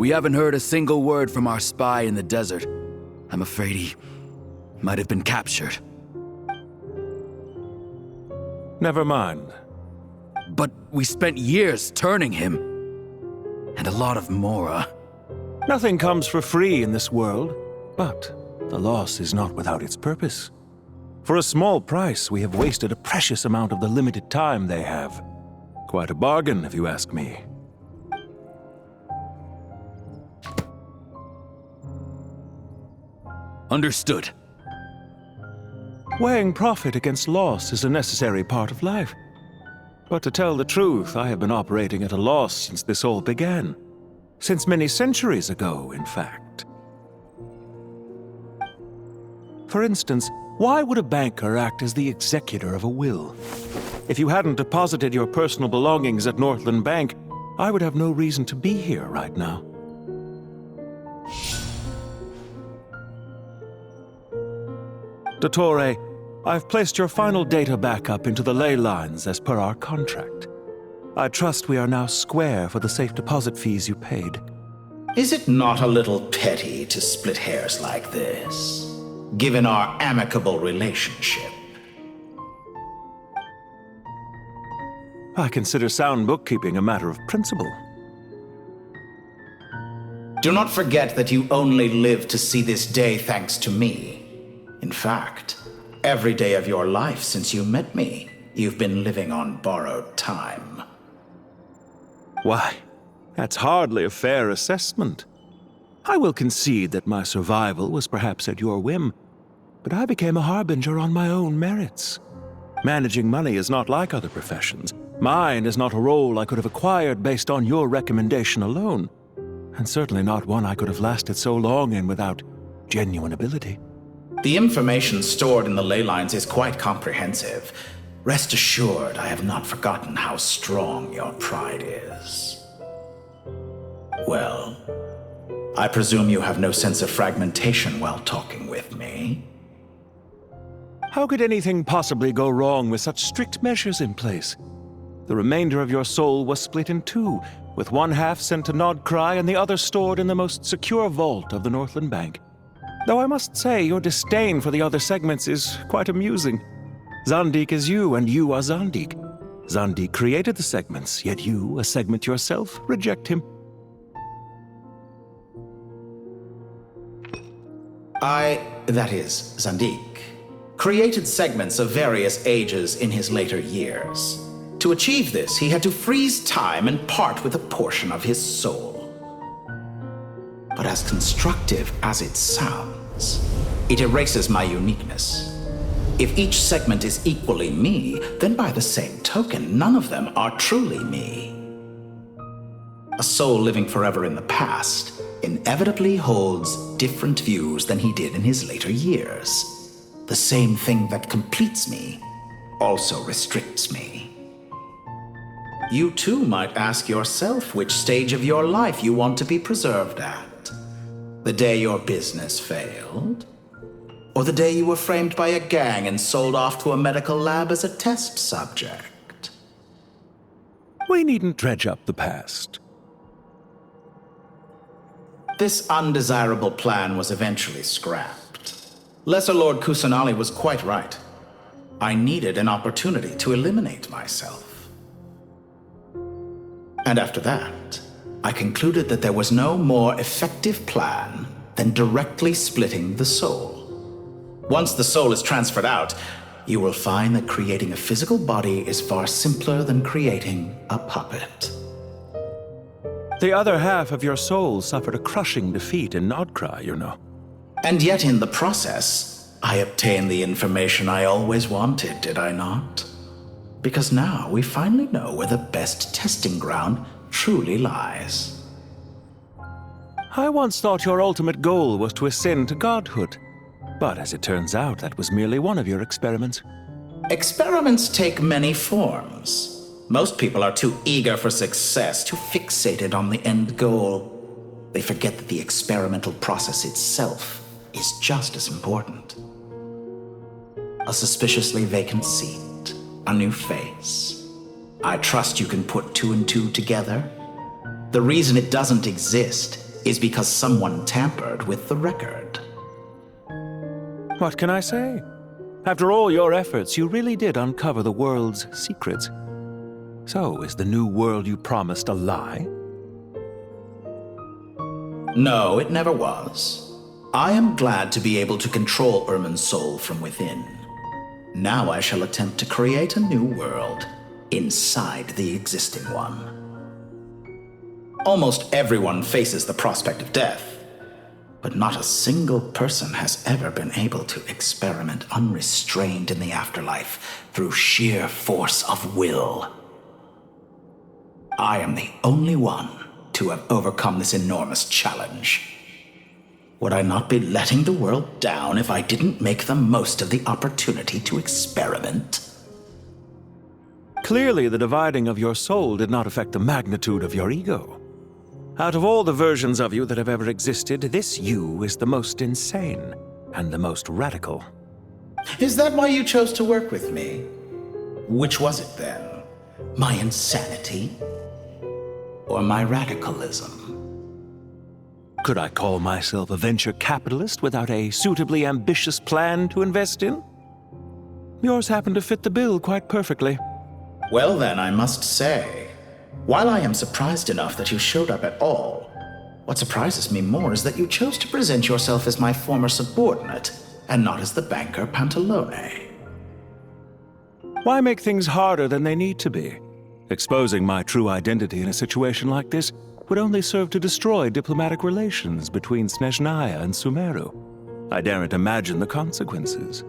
We haven't heard a single word from our spy in the desert. I'm afraid he might have been captured. Never mind. But we spent years turning him. And a lot of Mora. Nothing comes for free in this world, but the loss is not without its purpose. For a small price, we have wasted a precious amount of the limited time they have. Quite a bargain, if you ask me. Understood. Weighing profit against loss is a necessary part of life. But to tell the truth, I have been operating at a loss since this all began. Since many centuries ago, in fact. For instance, why would a banker act as the executor of a will? If you hadn't deposited your personal belongings at Northland Bank, I would have no reason to be here right now. Dottore, I've placed your final data backup into the ley lines as per our contract. I trust we are now square for the safe deposit fees you paid. Is it not a little petty to split hairs like this, given our amicable relationship? I consider sound bookkeeping a matter of principle. Do not forget that you only live to see this day thanks to me. In fact, every day of your life since you met me, you've been living on borrowed time. Why, that's hardly a fair assessment. I will concede that my survival was perhaps at your whim, but I became a harbinger on my own merits. Managing money is not like other professions. Mine is not a role I could have acquired based on your recommendation alone, and certainly not one I could have lasted so long in without genuine ability. The information stored in the ley lines is quite comprehensive. Rest assured, I have not forgotten how strong your pride is. Well, I presume you have no sense of fragmentation while talking with me. How could anything possibly go wrong with such strict measures in place? The remainder of your soul was split in two, with one half sent to Nodcry and the other stored in the most secure vault of the Northland Bank. Though I must say, your disdain for the other segments is quite amusing. Zandik is you, and you are Zandik. Zandik created the segments, yet you, a segment yourself, reject him. That is, Zandik, created segments of various ages in his later years. To achieve this, he had to freeze time and part with a portion of his soul. But as constructive as it sounds, it erases my uniqueness. If each segment is equally me, then by the same token, none of them are truly me. A soul living forever in the past inevitably holds different views than he did in his later years. The same thing that completes me also restricts me. You too might ask yourself which stage of your life you want to be preserved at. The day your business failed? Or the day you were framed by a gang and sold off to a medical lab as a test subject? We needn't dredge up the past. This undesirable plan was eventually scrapped. Lesser Lord Kusanali was quite right. I needed an opportunity to eliminate myself. And after that, I concluded that there was no more effective plan than directly splitting the soul. Once the soul is transferred out, you will find that creating a physical body is far simpler than creating a puppet. The other half of your soul suffered a crushing defeat in Nodcry, you know. And yet in the process, I obtained the information I always wanted, did I not? Because now we finally know where the best testing ground truly lies. I once thought your ultimate goal was to ascend to godhood, but as it turns out, that was merely one of your experiments. Experiments take many forms. Most people are too eager for success, too fixated on the end goal. They forget that the experimental process itself is just as important. A suspiciously vacant seat, a new face. I trust you can put two and two together. The reason it doesn't exist is because someone tampered with the record. What can I say? After all your efforts, you really did uncover the world's secrets. So, is the new world you promised a lie? No, it never was. I am glad to be able to control Irmin's soul from within. Now I shall attempt to create a new world inside the existing one. Almost everyone faces the prospect of death, but not a single person has ever been able to experiment unrestrained in the afterlife through sheer force of will. I am the only one to have overcome this enormous challenge. Would I not be letting the world down if I didn't make the most of the opportunity to experiment? Clearly, the dividing of your soul did not affect the magnitude of your ego. Out of all the versions of you that have ever existed, this you is the most insane and the most radical. Is that why you chose to work with me? Which was it then? My insanity? Or my radicalism? Could I call myself a venture capitalist without a suitably ambitious plan to invest in? Yours happened to fit the bill quite perfectly. Well then, I must say, while I am surprised enough that you showed up at all, what surprises me more is that you chose to present yourself as my former subordinate, and not as the banker Pantalone. Why make things harder than they need to be? Exposing my true identity in a situation like this would only serve to destroy diplomatic relations between Snezhnaya and Sumeru. I daren't imagine the consequences.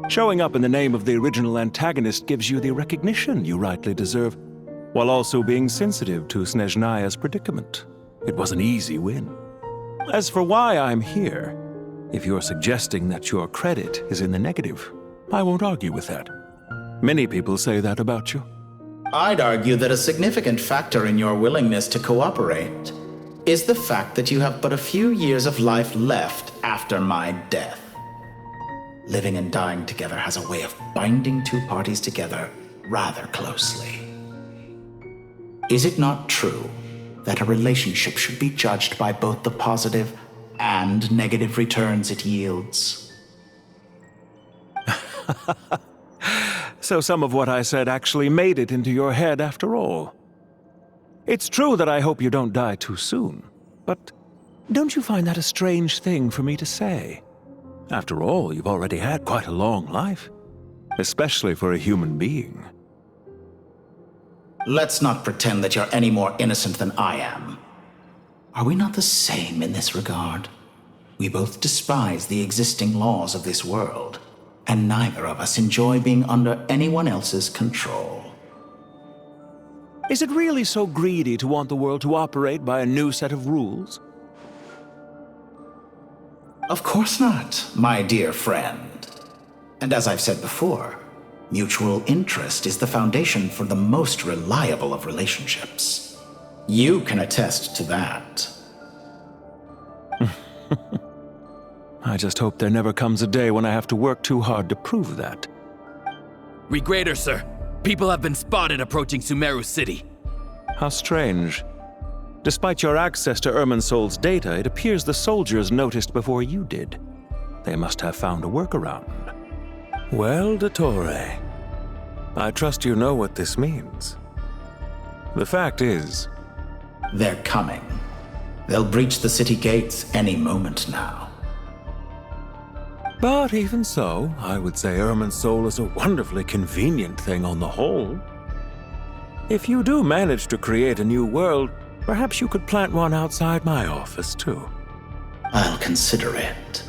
Showing up in the name of the original antagonist gives you the recognition you rightly deserve, while also being sensitive to Snezhnaya's predicament. It was an easy win. As for why I'm here, if you're suggesting that your credit is in the negative, I won't argue with that. Many people say that about you. I'd argue that a significant factor in your willingness to cooperate is the fact that you have but a few years of life left after my death. Living and dying together has a way of binding two parties together rather closely. Is it not true that a relationship should be judged by both the positive and negative returns it yields? So some of what I said actually made it into your head after all. It's true that I hope you don't die too soon, but don't you find that a strange thing for me to say? After all, you've already had quite a long life, especially for a human being. Let's not pretend that you're any more innocent than I am. Are we not the same in this regard? We both despise the existing laws of this world, and neither of us enjoy being under anyone else's control. Is it really so greedy to want the world to operate by a new set of rules? Of course not, my dear friend. And as I've said before, mutual interest is the foundation for the most reliable of relationships. You can attest to that. I just hope there never comes a day when I have to work too hard to prove that. Regreator, sir. People have been spotted approaching Sumeru City. How strange. Despite your access to Irminsol's data, it appears the soldiers noticed before you did. They must have found a workaround. Well, Dottore, I trust you know what this means. The fact is... They're coming. They'll breach the city gates any moment now. But even so, I would say Irminsol is a wonderfully convenient thing on the whole. If you do manage to create a new world, perhaps you could plant one outside my office, too. I'll consider it.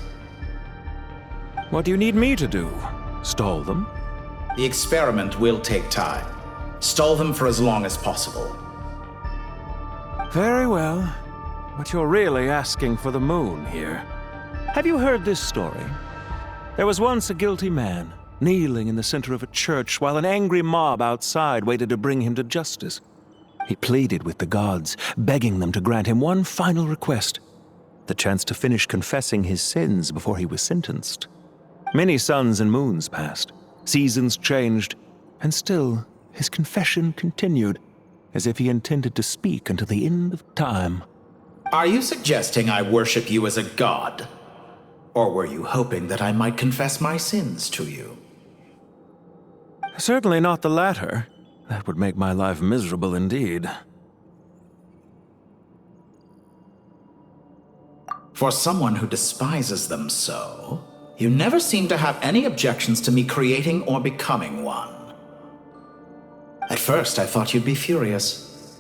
What do you need me to do? Stall them? The experiment will take time. Stall them for as long as possible. Very well. But you're really asking for the moon here. Have you heard this story? There was once a guilty man, kneeling in the center of a church while an angry mob outside waited to bring him to justice. He pleaded with the gods, begging them to grant him one final request, the chance to finish confessing his sins before he was sentenced. Many suns and moons passed, seasons changed, and still his confession continued, as if he intended to speak until the end of time. Are you suggesting I worship you as a god? Or were you hoping that I might confess my sins to you? Certainly not the latter. That would make my life miserable indeed. For someone who despises them so, you never seem to have any objections to me creating or becoming one. At first, I thought you'd be furious.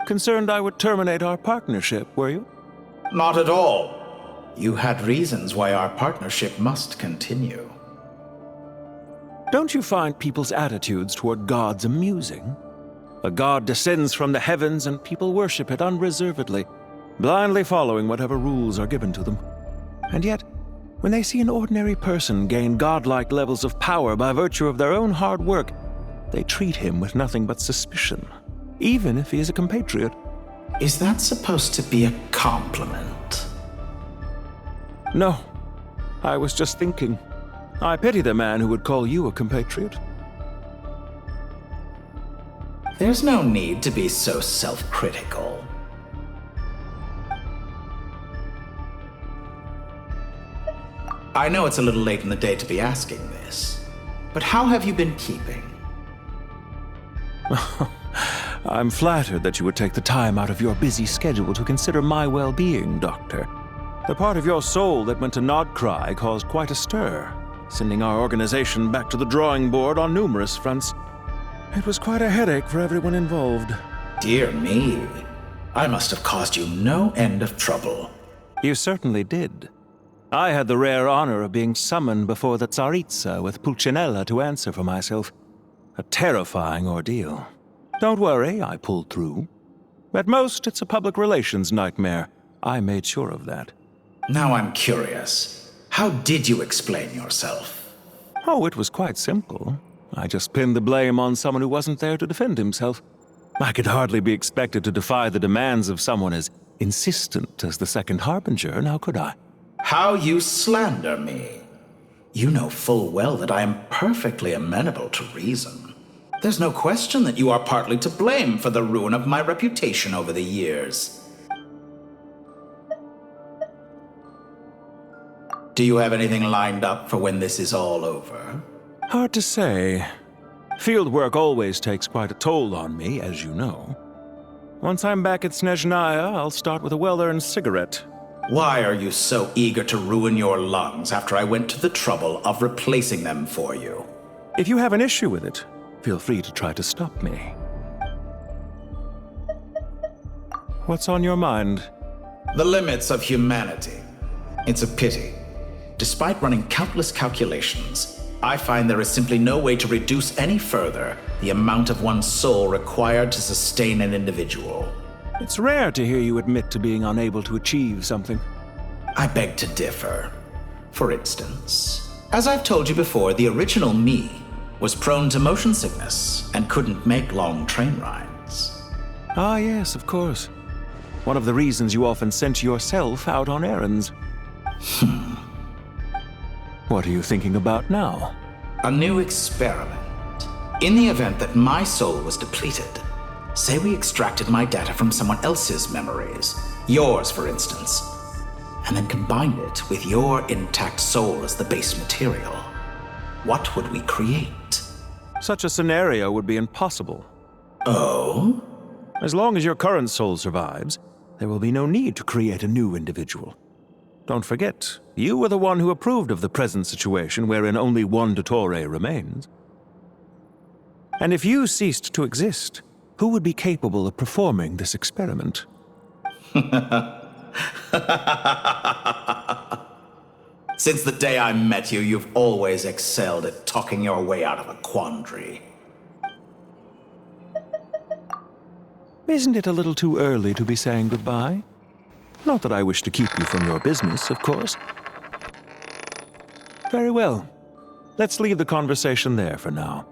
Concerned I would terminate our partnership, were you? Not at all. You had reasons why our partnership must continue. Don't you find people's attitudes toward gods amusing? A god descends from the heavens and people worship it unreservedly, blindly following whatever rules are given to them. And yet, when they see an ordinary person gain godlike levels of power by virtue of their own hard work, they treat him with nothing but suspicion, even if he is a compatriot. Is that supposed to be a compliment? No, I was just thinking. I pity the man who would call you a compatriot. There's no need to be so self-critical. I know it's a little late in the day to be asking this, but how have you been keeping? I'm flattered that you would take the time out of your busy schedule to consider my well-being, Doctor. The part of your soul that went to Nodcry caused quite a stir, sending our organization back to the drawing board on numerous fronts. It was quite a headache for everyone involved. Dear me, I must have caused you no end of trouble. You certainly did. I had the rare honor of being summoned before the Tsaritsa with Pulcinella to answer for myself. A terrifying ordeal. Don't worry, I pulled through. At most, it's a public relations nightmare. I made sure of that. Now I'm curious. How did you explain yourself? Oh, it was quite simple. I just pinned the blame on someone who wasn't there to defend himself. I could hardly be expected to defy the demands of someone as insistent as the Second Harbinger, now could I? How you slander me. You know full well that I am perfectly amenable to reason. There's no question that you are partly to blame for the ruin of my reputation over the years. Do you have anything lined up for when this is all over? Hard to say. Field work always takes quite a toll on me, as you know. Once I'm back at Snezhnaya, I'll start with a well-earned cigarette. Why are you so eager to ruin your lungs after I went to the trouble of replacing them for you? If you have an issue with it, feel free to try to stop me. What's on your mind? The limits of humanity. It's a pity. Despite running countless calculations, I find there is simply no way to reduce any further the amount of one's soul required to sustain an individual. It's rare to hear you admit to being unable to achieve something. I beg to differ. For instance, as I've told you before, the original me was prone to motion sickness and couldn't make long train rides. Ah, yes, of course. One of the reasons you often sent yourself out on errands. What are you thinking about now? A new experiment. In the event that my soul was depleted, say we extracted my data from someone else's memories, yours for instance, and then combined it with your intact soul as the base material, what would we create? Such a scenario would be impossible. Oh? As long as your current soul survives, there will be no need to create a new individual. Don't forget, you were the one who approved of the present situation wherein only one Dottore remains. And if you ceased to exist, who would be capable of performing this experiment? Since the day I met you, you've always excelled at talking your way out of a quandary. Isn't it a little too early to be saying goodbye? Not that I wish to keep you from your business, of course. Very well. Let's leave the conversation there for now.